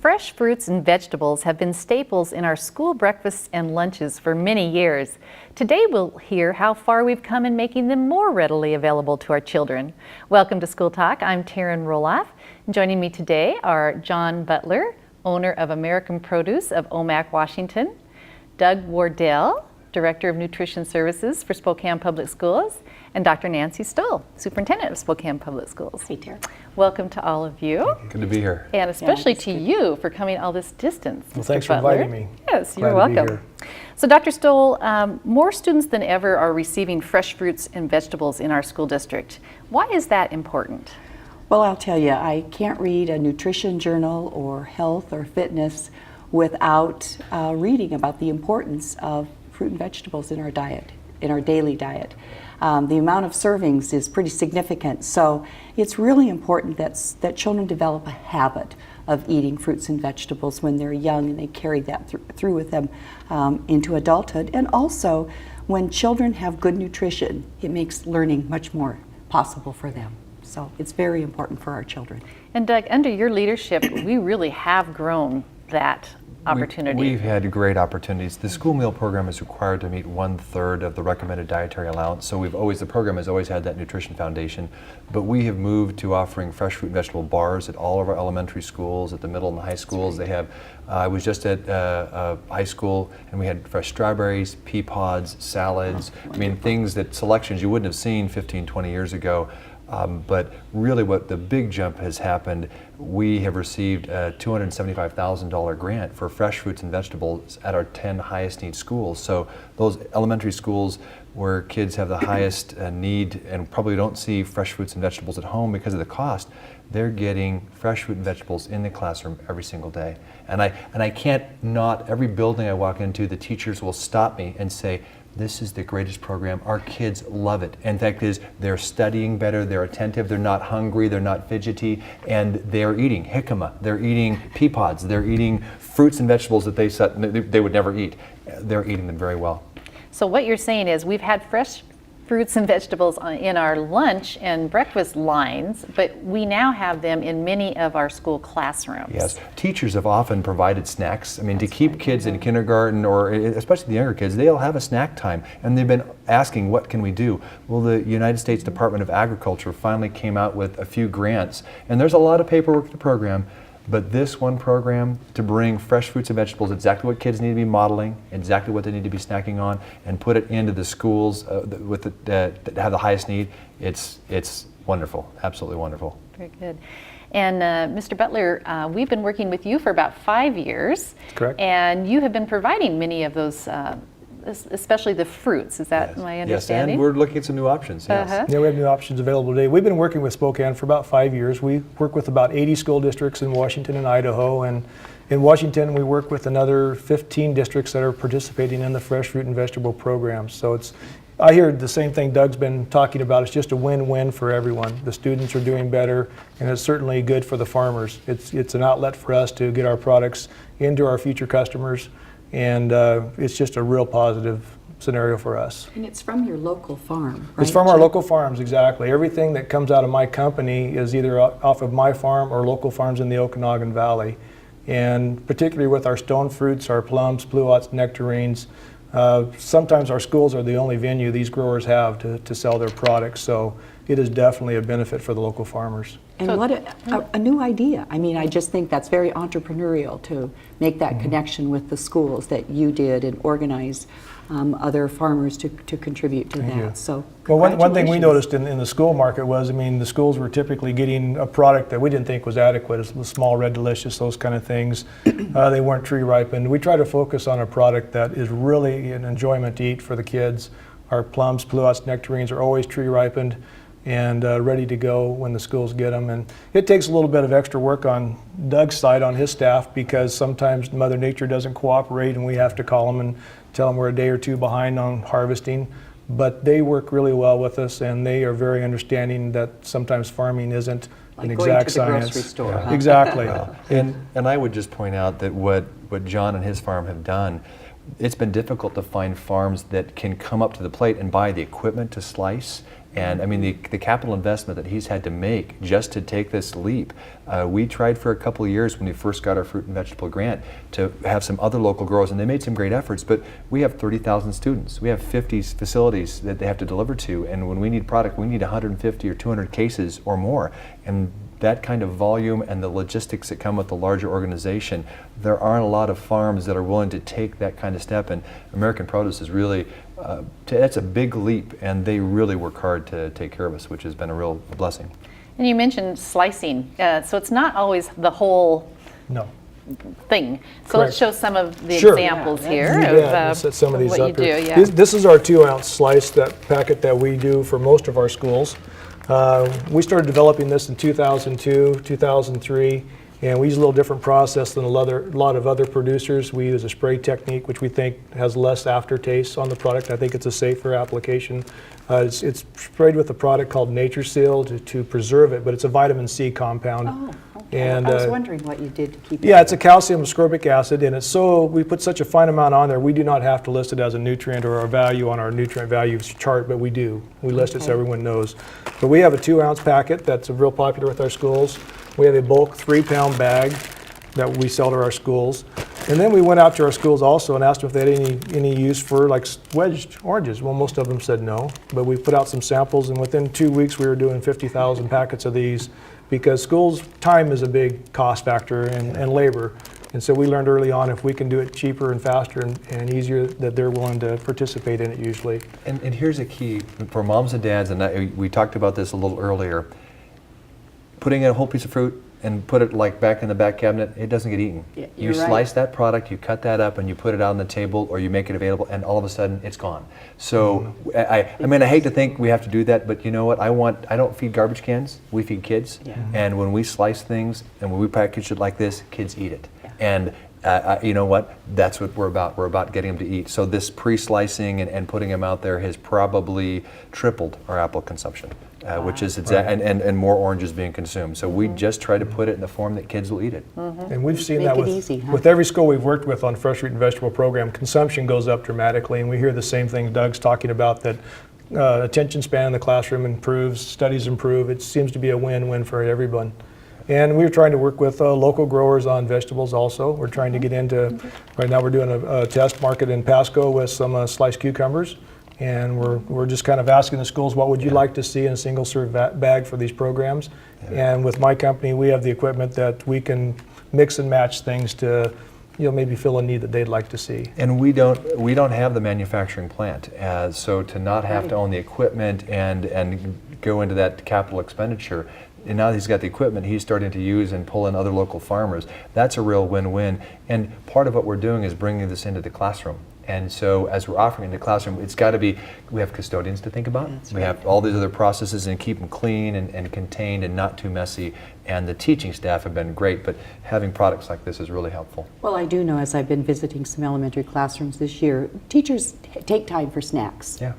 Fresh fruits and vegetables have been staples in our school breakfasts and lunches for many years. Today we'll hear how far we've come in making them more readily available to our children. Welcome to School Talk. I'm Taryn Roloff. Joining me today are John Butler, owner of American Produce of Omak, Washington, Doug Wardell, Director of Nutrition Services for Spokane Public Schools, and Dr. Nancy Stoll, Superintendent of Spokane Public Schools. Hey, Tara. Welcome to all of you. Good to be here. And especially to you for coming all this distance. Well, Mr. thanks for Butler. inviting me. Yes, Glad you're to be welcome. here. So Dr. Stoll, more students than ever are receiving fresh fruits and vegetables in our school district. Why is that important? Well, I'll tell you, I can't read a nutrition journal or health or fitness without reading about the importance of fruit and vegetables in our diet, in our daily diet. The amount of servings is pretty significant, so it's really important that children develop a habit of eating fruits and vegetables when they're young, and they carry that through with them into adulthood. And also, when children have good nutrition, it makes learning much more possible for them. So it's very important for our children. And Doug, under your leadership, we really have grown that opportunity. We've had great opportunities. The school meal program is required to meet 1/3 of the recommended dietary allowance, so the program has always had that nutrition foundation, but we have moved to offering fresh fruit and vegetable bars at all of our elementary schools, at the middle and high schools. They have, I was just at high school, and we had fresh strawberries, pea pods, salads, I mean things selections you wouldn't have seen 15, 20 years ago. But really what the big jump has happened, we have received a $275,000 grant for fresh fruits and vegetables at our 10 highest need schools. So those elementary schools where kids have the highest need and probably don't see fresh fruits and vegetables at home because of the cost, they're getting fresh fruit and vegetables in the classroom every single day. And I can't not, every building I walk into, the teachers will stop me and say, this is the greatest program. Our kids love it. And the fact is, they're studying better, they're attentive, they're not hungry, they're not fidgety, and they're eating jicama, they're eating pea pods, they're eating fruits and vegetables that they would never eat. They're eating them very well. So what you're saying is we've had fresh fruits and vegetables in our lunch and breakfast lines, but we now have them in many of our school classrooms. Yes, teachers have often provided snacks. I mean, to keep kids in kindergarten, or especially the younger kids, they'll have a snack time, and they've been asking, what can we do? Well, the United States Department of Agriculture finally came out with a few grants, and there's a lot of paperwork to the program, but this one program to bring fresh fruits and vegetables, exactly what kids need to be modeling, exactly what they need to be snacking on, and put it into the schools that have the highest need, it's wonderful, absolutely wonderful. Very good. And Mr. Butler, we've been working with you for about 5 years. Correct. And you have been providing many of those, especially the fruits. Is that my understanding? Yes, and we're looking at some new options, yes. Yeah, we have new options available today. We've been working with Spokane for about 5 years. We work with about 80 school districts in Washington and Idaho, and in Washington we work with another 15 districts that are participating in the fresh fruit and vegetable program. So I hear the same thing Doug's been talking about. It's just a win-win for everyone. The students are doing better, and it's certainly good for the farmers. It's an outlet for us to get our products into our future customers, and it's just a real positive scenario for us. And it's from your local farm, right? It's from our local farms, exactly. Everything that comes out of my company is either off of my farm or local farms in the Okanagan Valley. And particularly with our stone fruits, our plums, pluots, nectarines, sometimes our schools are the only venue these growers have to sell their products, so it is definitely a benefit for the local farmers. And what a new idea. I mean, I just think that's very entrepreneurial to make that connection with the schools that you did and organize other farmers to contribute to Thank you. that. So, well, one thing we noticed in the school market was, I mean, the schools were typically getting a product that we didn't think was adequate, the small red delicious, those kind of things. They weren't tree ripened. We try to focus on a product that is really an enjoyment to eat for the kids. Our plums, pluots, nectarines are always tree ripened and ready to go when the schools get them. And it takes a little bit of extra work on Doug's side, on his staff, because sometimes Mother Nature doesn't cooperate and we have to call them and tell them we're a day or two behind on harvesting. But they work really well with us, and they are very understanding that sometimes farming isn't an exact science. Like going to the grocery store, huh? Exactly. And I would just point out that what John and his farm have done, it's been difficult to find farms that can come up to the plate and buy the equipment to slice And I mean, the capital investment that he's had to make just to take this leap. We tried for a couple of years when we first got our fruit and vegetable grant to have some other local growers, and they made some great efforts, but we have 30,000 students. We have 50 facilities that they have to deliver to, and when we need product, we need 150 or 200 cases or more. And that kind of volume and the logistics that come with the larger organization, there aren't a lot of farms that are willing to take that kind of step, and American Produce is really, that's a big leap, and they really work hard to take care of us, which has been a real blessing. And you mentioned slicing, so it's not always the whole No. thing. So Correct. let's show some of the Sure. examples Yeah, here You of bet. Let's set some of these what up you here. do. Yeah. This is our 2-ounce slice, that packet that we do for most of our schools. We started developing this in 2002, 2003, and we use a little different process than a lot of other producers. We use a spray technique, which we think has less aftertaste on the product. I think it's a safer application. It's sprayed with a product called Nature Seal to preserve it, but it's a vitamin C compound. Oh, okay. And, I was wondering what you did to keep it. Yeah, it's a calcium ascorbic acid, and it's we put such a fine amount on there, we do not have to list it as a nutrient or our value on our nutrient values chart, but we do. We list it so everyone knows. But we have a 2-ounce packet that's real popular with our schools. We have a bulk 3-pound bag that we sell to our schools. And then we went out to our schools also and asked them if they had any use for like wedged oranges. Well, most of them said no, but we put out some samples, and within 2 weeks we were doing 50,000 packets of these, because schools' time is a big cost factor and labor. And so we learned early on, if we can do it cheaper and faster and easier, that they're willing to participate in it usually. And here's a key for moms and dads, and we talked about this a little earlier. Putting in a whole piece of fruit and put it like back in the back cabinet, it doesn't get eaten. Yeah, you you're right. slice that product, you cut that up, and you put it out on the table, or you make it available, and all of a sudden it's gone. So I mean, I hate to think we have to do that, but you know what? I don't feed garbage cans. We feed kids, Yeah. and when we slice things and when we package it like this, kids eat it. Yeah. And you know what? That's what we're about. We're about getting them to eat. So this pre-slicing and putting them out there has probably tripled our apple consumption, which is and more oranges being consumed. So we just try to put it in the form that kids will eat it. And we've seen Make that it with, easy, huh? with every school we've worked with on fresh fruit and vegetable program, consumption goes up dramatically, and we hear the same thing Doug's talking about, that attention span in the classroom improves, studies improve. It seems to be a win-win for everyone. And we're trying to work with local growers on vegetables also. We're trying to get into, right now we're doing a test market in Pasco with some sliced cucumbers. And we're just kind of asking the schools, what would you like to see in a single serve bag for these programs? And with my company, we have the equipment that we can mix and match things to, maybe fill a need that they'd like to see. And we don't have the manufacturing plant, so to not have to own the equipment and go into that capital expenditure. And now that he's got the equipment, he's starting to use and pull in other local farmers. That's a real win-win. And part of what we're doing is bringing this into the classroom. And so as we're offering in the classroom, it's got to be, we have custodians to think about. That's we right. have all these other processes, and keep them clean and contained and not too messy. And the teaching staff have been great, but having products like this is really helpful. Well, I do know, as I've been visiting some elementary classrooms this year, teachers take time for snacks. Yeah.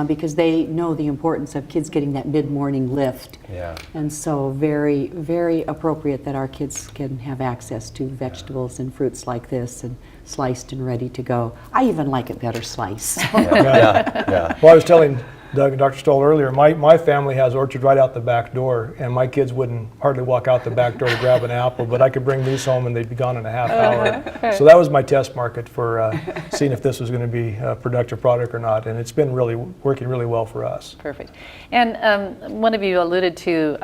Because they know the importance of kids getting that mid-morning lift. Yeah. And so very, very appropriate that our kids can have access to vegetables and fruits like this, and sliced and ready to go. I even like it better sliced. Yeah. Well, I was telling Doug and Dr. Stoll earlier, my family has orchard right out the back door, and my kids wouldn't hardly walk out the back door to grab an apple, but I could bring these home and they'd be gone in a half hour. So that was my test market for seeing if this was going to be a productive product or not, and it's been really working really well for us. Perfect. And one of you alluded to,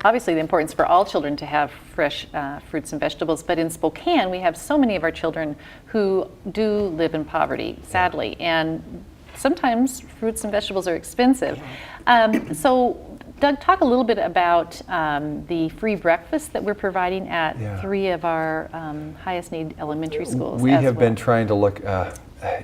obviously the importance for all children to have fresh fruits and vegetables, but in Spokane we have so many of our children who do live in poverty, sadly, and sometimes fruits and vegetables are expensive. So Doug, talk a little bit about the free breakfast that we're providing at 3 of our highest need elementary schools. We have been trying to look,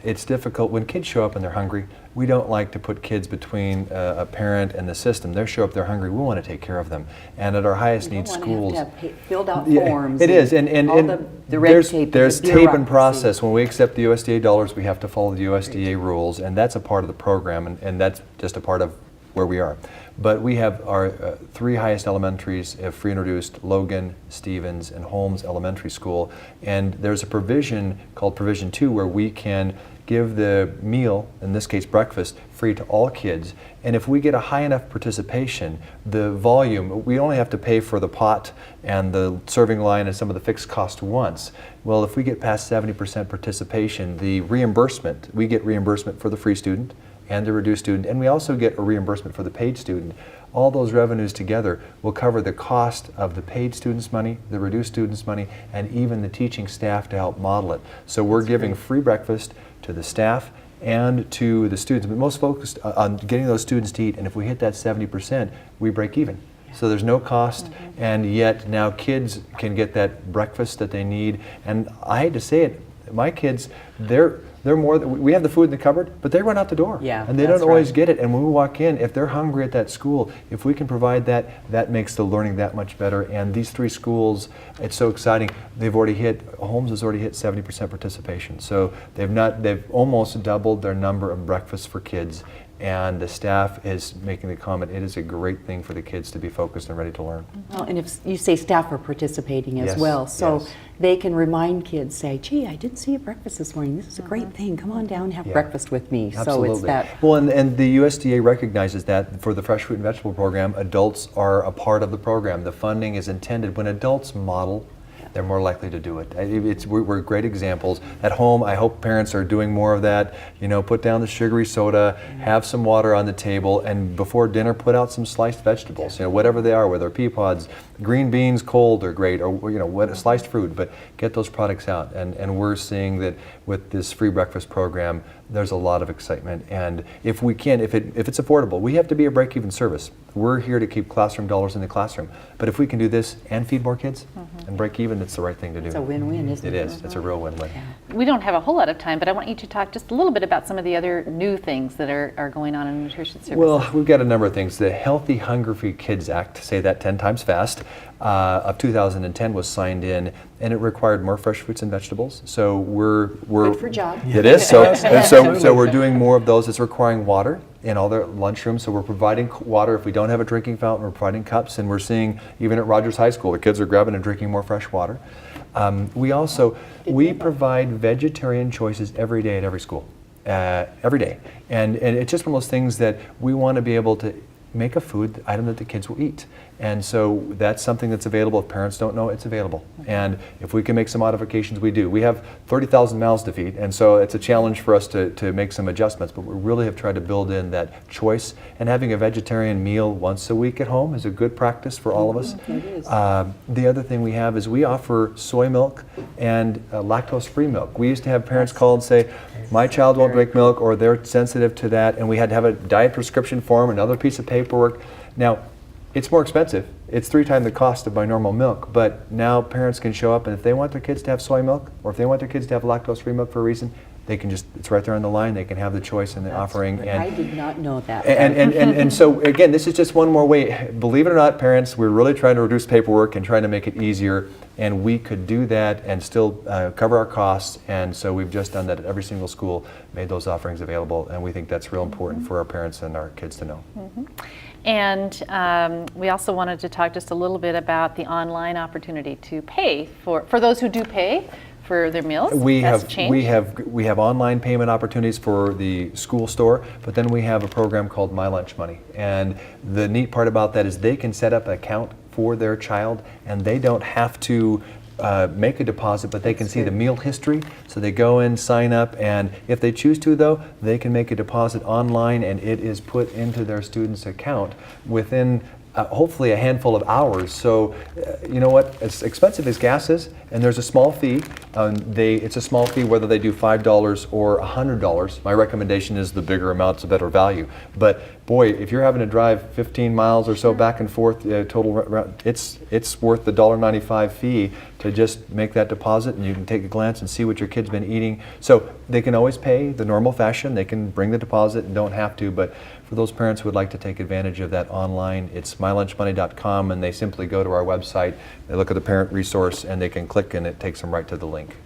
it's difficult when kids show up and they're hungry. We don't like to put kids between a parent and the system. They show up, they're hungry, we want to take care of them. And at our highest need schools, Have to have filled out forms. it is, and all the red tape. there's the tape and bureaucracy. process. When we accept the USDA dollars, we have to follow the USDA rules, and that's a part of the program, and that's just a part of where we are. But we have our 3 highest elementaries have free introduced: Logan, Stevens, and Holmes Elementary School. And there's a provision called Provision 2 where we can give the meal, in this case breakfast, free to all kids. And if we get a high enough participation, the volume, we only have to pay for the pot and the serving line and some of the fixed cost once. Well, if we get past 70% participation, the reimbursement, we get reimbursement for the free student and the reduced student, and we also get a reimbursement for the paid student. All those revenues together will cover the cost of the paid students' money, the reduced students' money, and even the teaching staff to help model it. So we're giving free breakfast to the staff and to the students, but most focused on getting those students to eat, and if we hit that 70%, we break even. So there's no cost, and yet now kids can get that breakfast that they need. And I hate to say it, my kids, they're more, we have the food in the cupboard, but they run out the door. Yeah, and they don't that's always right. get it. And when we walk in, if they're hungry at that school, if we can provide that, that makes the learning that much better. And these 3 schools, it's so exciting. They've already hit, Holmes has already hit 70% participation. So they've almost doubled their number of breakfasts for kids. And the staff is making the comment, it is a great thing for the kids to be focused and ready to learn. Well, and if you say staff are participating as Yes, well, so yes. they can remind kids, say, gee, I didn't see you at breakfast this morning. This is a great thing. Come on down and have Yeah. breakfast with me. Absolutely. So it's that. Well, and the USDA recognizes that for the Fresh Fruit and Vegetable Program, adults are a part of the program. The funding is intended when adults model, they're more likely to do it. We're great examples. At home, I hope parents are doing more of that. You know, put down the sugary soda, have some water on the table, and before dinner, put out some sliced vegetables. You know, whatever they are, whether pea pods, green beans cold are great, or you know, what sliced fruit. But get those products out, and we're seeing that with this free breakfast program, there's a lot of excitement. And if we can, if it's affordable, we have to be a break-even service. We're here to keep classroom dollars in the classroom. But if we can do this and feed more kids and break even, it's the right thing to do. It's a win-win, isn't it? It is. It's a real win-win. We don't have a whole lot of time, but I want you to talk just a little bit about some of the other new things that are going on in nutrition services. Well, we've got a number of things. The Healthy Hunger Free Kids Act, say that 10 times fast, of 2010 was signed in, and it required more fresh fruits and vegetables. So we're Good for John. It is. So we're doing more of those. It's requiring water in all their lunchrooms. So we're providing water. If we don't have a drinking fountain, we're providing cups, and we're seeing even at Rogers High School, the kids are grabbing and drinking more fresh water. We provide vegetarian choices every day at every school, every day, and it's just one of those things that we want to be able to make a food item that the kids will eat. And so that's something that's available. If parents don't know, it's available. And if we can make some modifications, we do. We have 30,000 mouths to feed, and so it's a challenge for us to make some adjustments, but we really have tried to build in that choice. And having a vegetarian meal once a week at home is a good practice for all of us. It is. The other thing we have is we offer soy milk and lactose-free milk. We used to have parents call and say, my child won't drink milk, or they're sensitive to that, and we had to have a diet prescription form, another piece of paperwork. Now, it's more expensive. It's 3 times the cost of my normal milk, but now parents can show up, and if they want their kids to have soy milk, or if they want their kids to have lactose-free milk for a reason, they can just, it's right there on the line, they can have the choice in the offering. I did not know that. And so again, this is just one more way. Believe it or not, parents, we're really trying to reduce paperwork and trying to make it easier, and we could do that and still cover our costs. And so we've just done that at every single school, made those offerings available, and we think that's real important for our parents and our kids to know. And we also wanted to talk just a little bit about the online opportunity to pay for those who do pay for their meals. We That's have changed. we have online payment opportunities for the school store, but then we have a program called My Lunch Money. And the neat part about that is they can set up an account for their child, and they don't have to make a deposit, but they can see the meal history. So they go in, sign up, and if they choose to, though, they can make a deposit online, and it is put into their student's account within hopefully a handful of hours. So you know what, as expensive as gas is, and there's a small fee, it's a small fee whether they do $5 or $100. My recommendation is the bigger amount's a better value. But boy, if you're having to drive 15 miles or so back and forth, total, it's worth the $1.95 fee to just make that deposit, and you can take a glance and see what your kid's been eating. So they can always pay the normal fashion. They can bring the deposit and don't have to, but for those parents who would like to take advantage of that online, it's mylunchmoney.com, and they simply go to our website, they look at the parent resource, and they can click, and it takes them right to the link.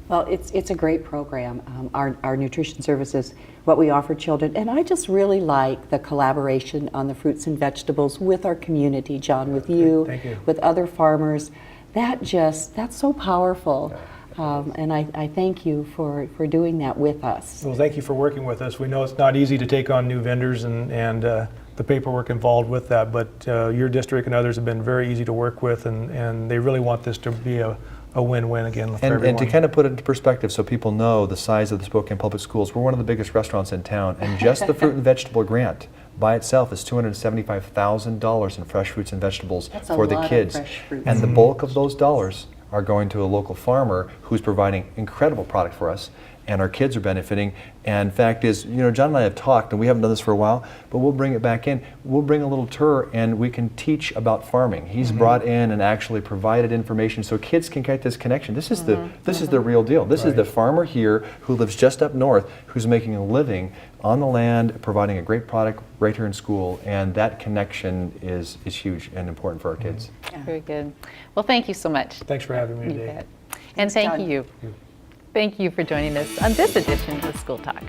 Well, it's a great program, our nutrition services, what we offer children. And I just really like the collaboration on the fruits and vegetables with our community, John, with you, Thank you. with other farmers. That's so powerful. And I thank you for doing that with us. Well, thank you for working with us. We know it's not easy to take on new vendors and the paperwork involved with that, but your district and others have been very easy to work with, and they really want this to be a win-win again for everyone. And to kind of put it into perspective so people know the size of the Spokane Public Schools, we're one of the biggest restaurants in town, and just the fruit and vegetable grant by itself is $275,000 in fresh fruits and vegetables for the kids. And the bulk of those dollars are going to a local farmer who's providing incredible product for us, and our kids are benefiting. And fact is, you know, John and I have talked, and we haven't done this for a while, but we'll bring it back in. We'll bring a little tour and we can teach about farming. He's brought in and actually provided information so kids can get this connection. This is the real deal. This is the farmer here who lives just up north, who's making a living on the land, providing a great product right here in school, and that connection is huge and important for our kids. Very good. Well, thank you so much. Thanks for having me You today. bet. And thank John. you. Thank you for joining us on this edition of School Talk.